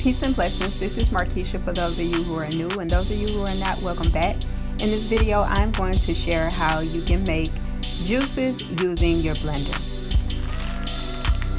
Peace and blessings. This is Marqueshia for those of you who are new, and those of you who are not, welcome back. In this video, I'm going to share how you can make juices using your blender.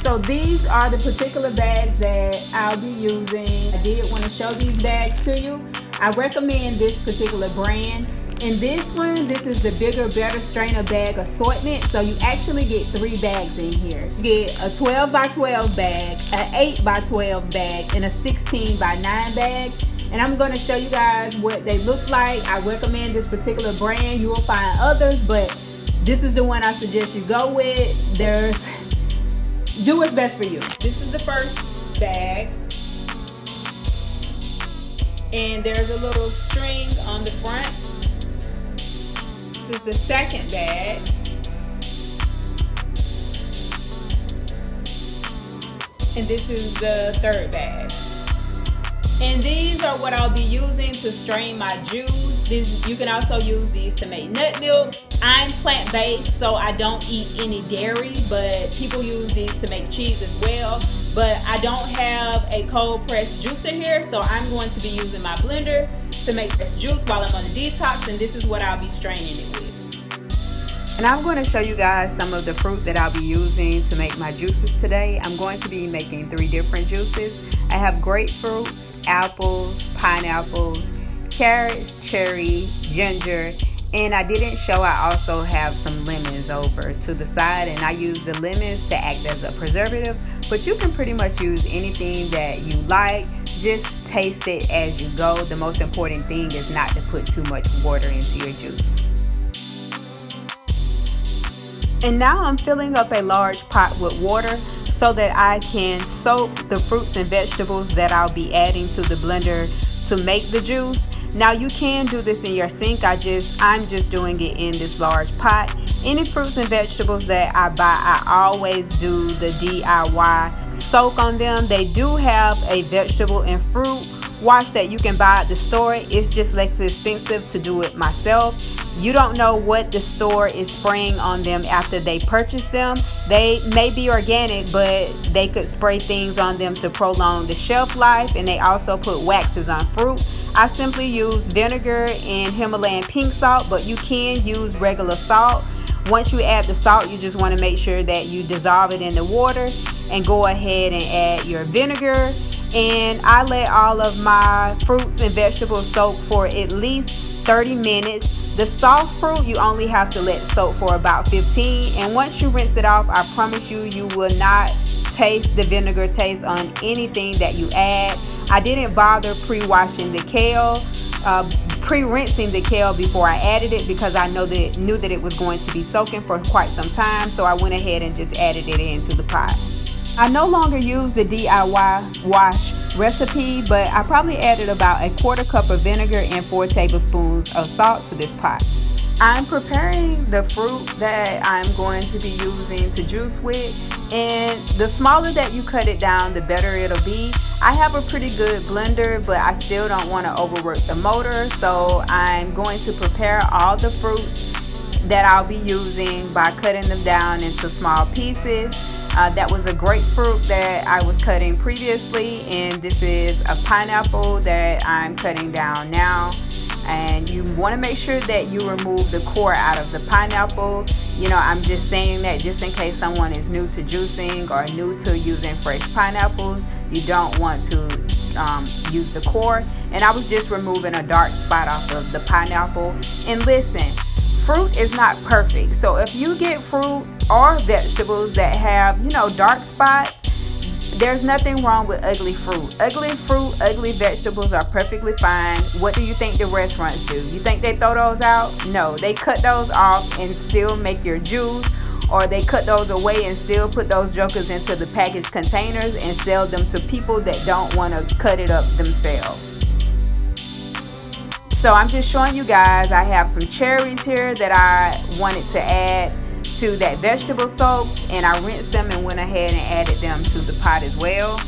So these are the particular bags that I'll be using. I did want to show these bags to you. I recommend this particular brand. In this one, this is the bigger, better strainer bag assortment. So you actually get 3 bags in here. You get a 12 by 12 bag, an 8 by 12 bag, and a 16 by 9 bag. And I'm going to show you guys what they look like. I recommend this particular brand. You will find others, but this is the one I suggest you go with. Do what's best for you. This is the first bag. And there's a little string on the front. This is the second bag. And this is the third bag. And these are what I'll be using to strain my juice. You can also use these to make nut milk. I'm plant-based, so I don't eat any dairy, but people use these to make cheese as well. But I don't have a cold pressed juicer here, so I'm going to be using my blender to make this juice while I'm on a detox, and this is what I'll be straining it with. And I'm going to show you guys some of the fruit that I'll be using to make my juices today. I'm going to be making 3 different juices. I have grapefruits, apples, pineapples, carrots, cherry, ginger, and I didn't show I also have some lemons over to the side, and I use the lemons to act as a preservative, but you can pretty much use anything that you like. Just taste it as you go. The most important thing is not to put too much water into your juice. And now I'm filling up a large pot with water so that I can soak the fruits and vegetables that I'll be adding to the blender to make the juice. Now you can do this in your sink. I'm just doing it in this large pot. Any fruits and vegetables that I buy, I always do the DIY soak on them. They do have a vegetable and fruit wash that you can buy at the store. It's just less expensive to do it myself. You don't know what the store is spraying on them after they purchase them. They may be organic, but they could spray things on them to prolong the shelf life, and they also put waxes on fruit. I simply use vinegar and Himalayan pink salt, but you can use regular salt. Once you add the salt, you just want to make sure that you dissolve it in the water and go ahead and add your vinegar. And I let all of my fruits and vegetables soak for at least 30 minutes. The soft fruit you only have to let soak for about 15, and once you rinse it off, I promise you, you will not taste the vinegar taste on anything that you add. I didn't bother pre-washing the kale, pre-rinsing the kale before I added it, because I knew that it was going to be soaking for quite some time, so I went ahead and just added it into the pot. I no longer use the DIY wash recipe, but I probably added about a 1/4 cup of vinegar and 4 tablespoons of salt to this pot. I'm preparing the fruit that I'm going to be using to juice with, and the smaller that you cut it down, the better it'll be. I have a pretty good blender, but I still don't want to overwork the motor, so I'm going to prepare all the fruits that I'll be using by cutting them down into small pieces. That was a grapefruit that I was cutting previously, and this is a pineapple that I'm cutting down now. And you want to make sure that you remove the core out of the pineapple. You know, I'm just saying that just in case someone is new to juicing or new to using fresh pineapples, you don't want to use the core. And I was just removing a dark spot off of the pineapple. And listen, fruit is not perfect, so if you get fruit or vegetables that have, dark spots, there's nothing wrong with ugly fruit. Ugly fruit, ugly vegetables are perfectly fine. What do you think the restaurants do? You think they throw those out? No, they cut those off and still make your juice, or they cut those away and still put those jokers into the packaged containers and sell them to people that don't want to cut it up themselves. So I'm just showing you guys, I have some cherries here that I wanted to add to that vegetable soak, and I rinsed them and went ahead and added them to the pot as well.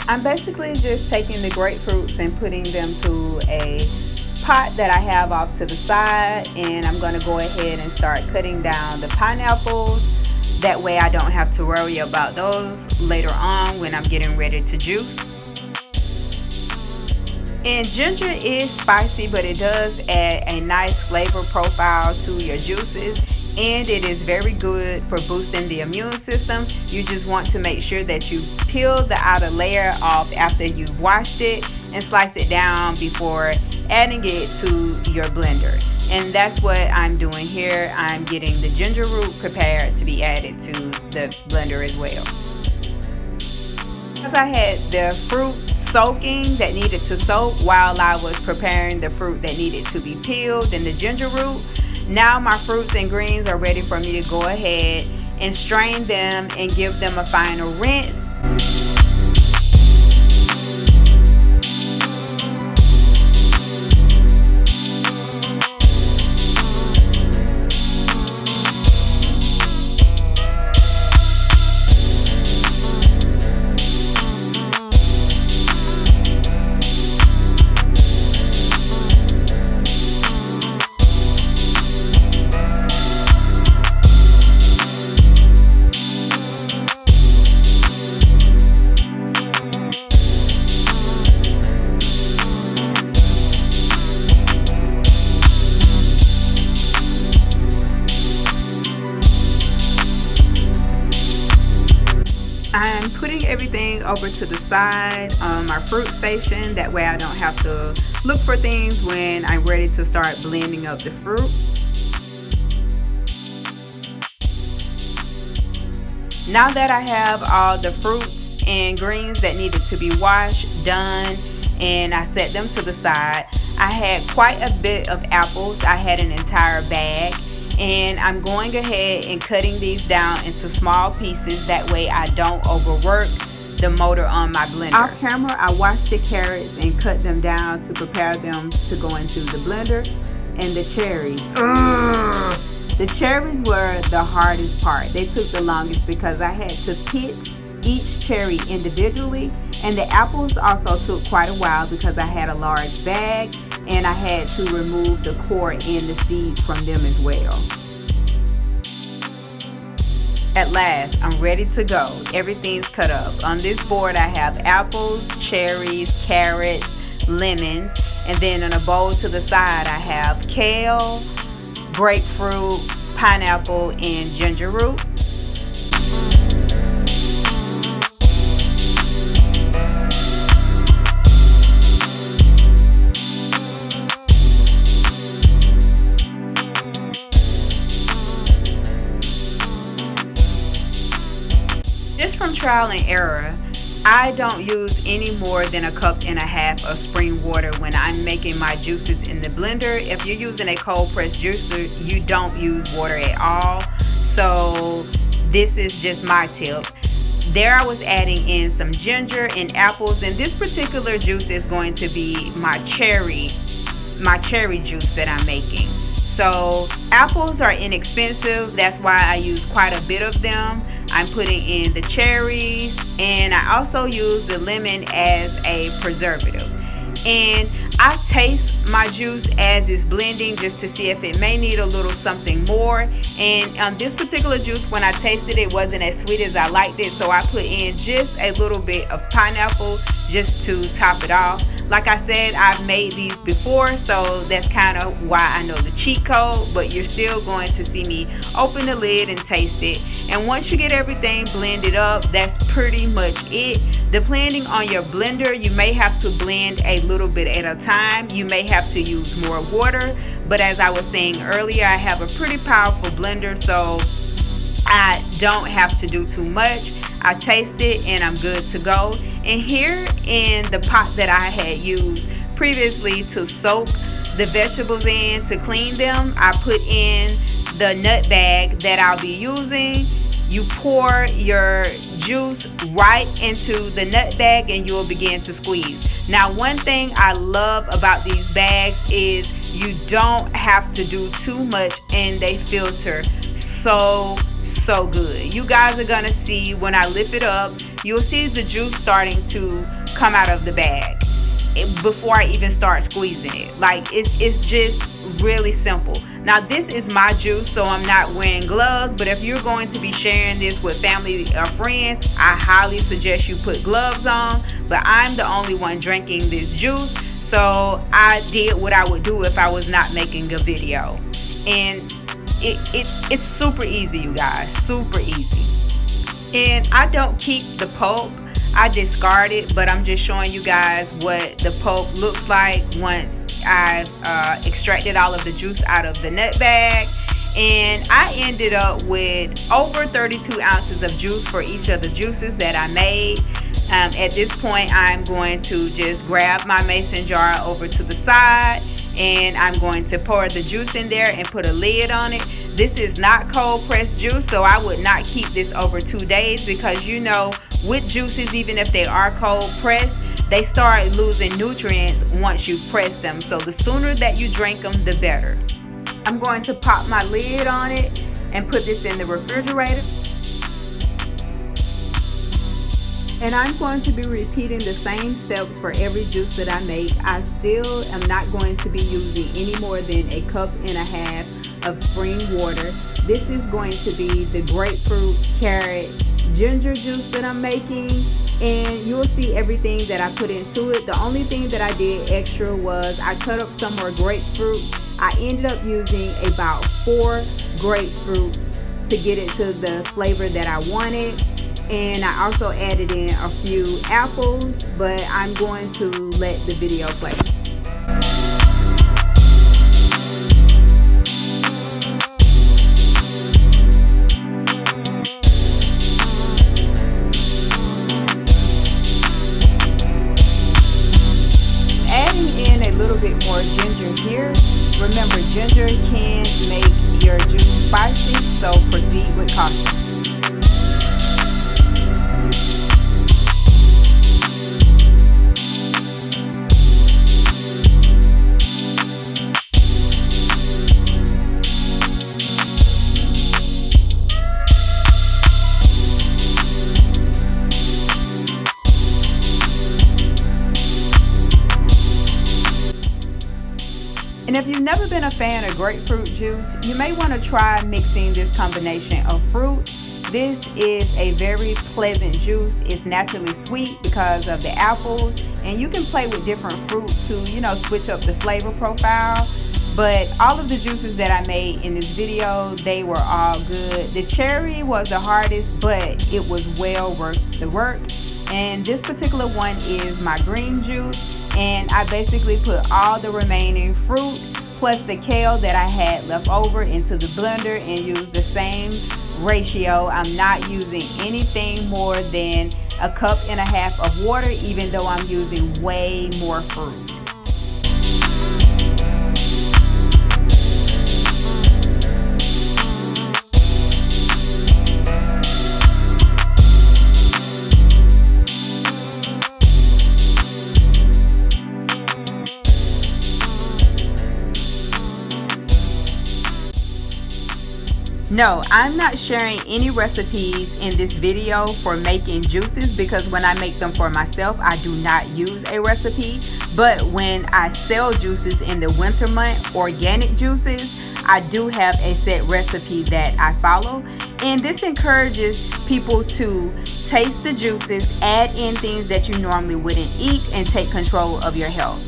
I'm basically just taking the grapefruits and putting them to a pot that I have off to the side, and I'm going to go ahead and start cutting down the pineapples. That way I don't have to worry about those later on when I'm getting ready to juice. And ginger is spicy, but it does add a nice flavor profile to your juices, and it is very good for boosting the immune system. You just want to make sure that you peel the outer layer off after you've washed it and slice it down before adding it to your blender. And that's what I'm doing here. I'm getting the ginger root prepared to be added to the blender as well. Because I had the fruit soaking that needed to soak while I was preparing the fruit that needed to be peeled and the ginger root, now my fruits and greens are ready for me to go ahead and strain them and give them a final rinse. I'm putting everything over to the side on my fruit station. That way I don't have to look for things when I'm ready to start blending up the fruit. Now that I have all the fruits and greens that needed to be washed done and I set them to the side, I had quite a bit of apples. I had an entire bag. And I'm going ahead and cutting these down into small pieces. That way I don't overwork the motor on my blender. Off camera, I washed the carrots and cut them down to prepare them to go into the blender. And the cherries. The cherries were the hardest part. They took the longest because I had to pit each cherry individually. And the apples also took quite a while because I had a large bag and I had to remove the core and the seeds from them as well. At last, I'm ready to go. Everything's cut up. On this board I have apples, cherries, carrots, lemons, and then in a bowl to the side I have kale, grapefruit, pineapple, and ginger root. Just from trial and error, I don't use any more than 1.5 cups of spring water when I'm making my juices in the blender. If you're using a cold press juicer, you don't use water at all. So this is just my tip. There I was adding in some ginger and apples, and this particular juice is going to be my cherry juice that I'm making. So apples are inexpensive, that's why I use quite a bit of them. I'm putting in the cherries, and I also use the lemon as a preservative. And I taste my juice as it's blending just to see if it may need a little something more. And on this particular juice, when I tasted it, wasn't as sweet as I liked it, so I put in just a little bit of pineapple just to top it off. Like I said, I've made these before, so that's kind of why I know the cheat code, but you're still going to see me open the lid and taste it. And once you get everything blended up, that's pretty much it. Depending on your blender, you may have to blend a little bit at a time. You may have to use more water, but as I was saying earlier, I have a pretty powerful blender, so I don't have to do too much. I taste it and I'm good to go. And here in the pot that I had used previously to soak the vegetables in to clean them, I put in the nut bag that I'll be using. You pour your juice right into the nut bag and you'll begin to squeeze. Now, one thing I love about these bags is you don't have to do too much and they filter so good. You guys are gonna see when I lift it up, you'll see the juice starting to come out of the bag before I even start squeezing it. Like it's just really simple. Now this is my juice, so I'm not wearing gloves, but if you're going to be sharing this with family or friends, I highly suggest you put gloves on. But I'm the only one drinking this juice, So I did what I would do if I was not making a video. And it's super easy, you guys, super easy. And I don't keep the pulp, I discard it, but I'm just showing you guys what the pulp looks like once I've extracted all of the juice out of the nut bag. And I ended up with over 32 ounces of juice for each of the juices that I made. At this point, I'm going to just grab my mason jar over to the side, and I'm going to pour the juice in there and put a lid on it. This is not cold pressed juice, so I would not keep this over 2 days, because you know, with juices, even if they are cold pressed, they start losing nutrients once you press them. So the sooner that you drink them, the better. I'm going to pop my lid on it and put this in the refrigerator. And I'm going to be repeating the same steps for every juice that I make. I still am not going to be using any more than 1.5 cups of spring water. This is going to be the grapefruit, carrot, ginger juice that I'm making. And you'll see everything that I put into it. The only thing that I did extra was I cut up some more grapefruits. I ended up using about 4 grapefruits to get it to the flavor that I wanted. And I also added in a few apples, but I'm going to let the video play. Adding in a little bit more ginger here. Remember, ginger can make your juice spicy, so proceed with caution. And if you've never been a fan of grapefruit juice, you may want to try mixing this combination of fruit. This is a very pleasant juice. It's naturally sweet because of the apples, and you can play with different fruit to, you know, switch up the flavor profile. But all of the juices that I made in this video, they were all good. The cherry was the hardest, but it was well worth the work. And this particular one is my green juice. And I basically put all the remaining fruit plus the kale that I had left over into the blender and used the same ratio. I'm not using anything more than 1.5 cups of water, even though I'm using way more fruit. No, I'm not sharing any recipes in this video for making juices, because when I make them for myself, I do not use a recipe. But when I sell juices in the winter month, organic juices, I do have a set recipe that I follow. And this encourages people to taste the juices, add in things that you normally wouldn't eat, and take control of your health.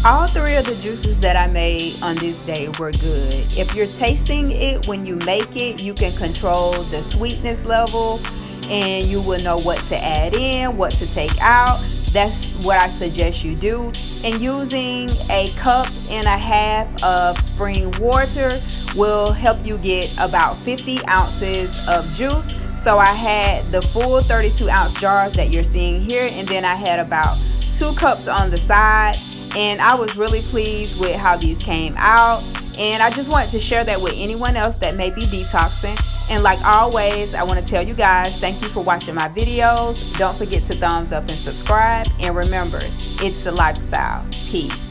All 3 of the juices that I made on this day were good. If you're tasting it when you make it, you can control the sweetness level and you will know what to add in, what to take out. That's what I suggest you do. And using 1.5 cups of spring water will help you get about 50 ounces of juice. So I had the full 32 ounce jars that you're seeing here, and then I had about 2 cups on the side. And I was really pleased with how these came out. And I just wanted to share that with anyone else that may be detoxing. And like always, I want to tell you guys, thank you for watching my videos. Don't forget to thumbs up and subscribe. And remember, it's a lifestyle. Peace.